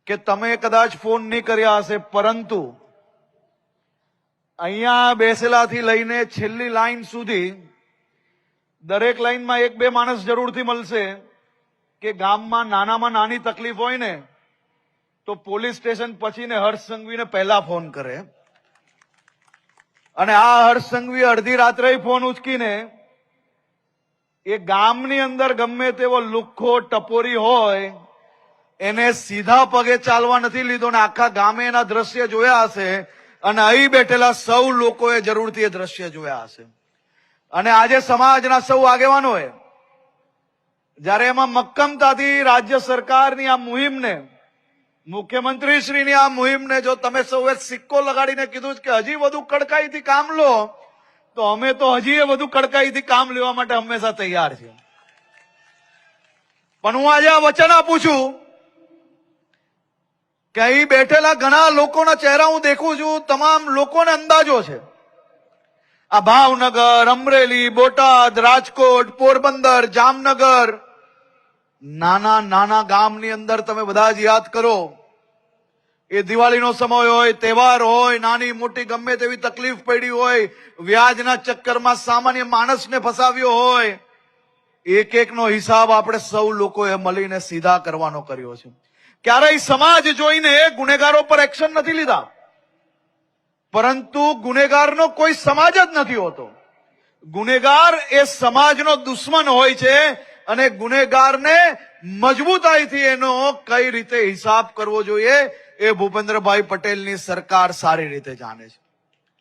કે તમે કદાચ ફોન નહીં કર્યા હશે, પરંતુ અહીંયા બેસેલાથી લઈને છેલ્લી લાઈન સુધી દરેક લાઈનમાં એક બે માણસ જરૂરથી મળશે કે ગામમાં નાનામાં નાની તકલીફ હોય ને તો પોલીસ સ્ટેશન પછી ને હર્ષ સંઘવીને પહેલા ફોન કરે, અને આ હર્ષ સંઘવી અડધી રાત્રે ફોન ઉચકીને એ ગામની અંદર ગમે તેવો લુખ્ખો ટપોરી હોય એને સીધા પગે ચાલવા નથી લીધો ને આખા ગામે એના દ્રશ્ય જોયા હશે, અને અહીં બેઠેલા સૌ લોકોએ જરૂરથી એ દ્રશ્ય જોયા હશે. અને આજે સમાજના સૌ આગેવાનોએ જયારે એમાં મક્કમતાથી રાજ્ય સરકારની આ મુહિમને, મુખ્યમંત્રીશ્રીની આ મુહિમને જો તમે સૌએ સિક્કો લગાડીને કીધું કે હજી વધુ કડકાઈથી કામ લો, તો અમે તો હજી વધુ કડકાઈથી કામ લેવા માટે હંમેશા તૈયાર છીએ. પણ હું આજે આ વચન આપું છું કે અહીં બેઠેલા ઘણા લોકોના ચહેરા હું દેખું છું, તમામ લોકોને અંદાજો છે. આ ભાવનગર, અમરેલી, બોટાદ, રાજકોટ, પોરબંદર, જામનગર, નાના નાના ગામની અંદર તમે બધા જ યાદ કરો, એ દિવાળીનો સમય હોય, તહેવાર હોય, નાની મોટી ગમે તેવી તકલીફ પડી હોય, વ્યાજના ચક્કરમાં સામાન્ય માણસને ફસાવ્યો હોય, એક એકનો હિસાબ આપણે સૌ લોકોએ મળીને સીધા કરવાનો કર્યો છે. ક્યારેય સમાજ જોઈને ગુનેગારો પર એક્શન નથી લીધા, પરંતુ ગુનેગારનો કોઈ સમાજ જ નથી હોતો. ગુનેગાર એ સમાજનો દુશ્મન હોય છે, અને ગુનેગારને મજબૂતાઈથી એનો કઈ રીતે હિસાબ કરવો જોઈએ એ ભૂપેન્દ્રભાઈ પટેલની સરકાર સારી રીતે જાણે છે.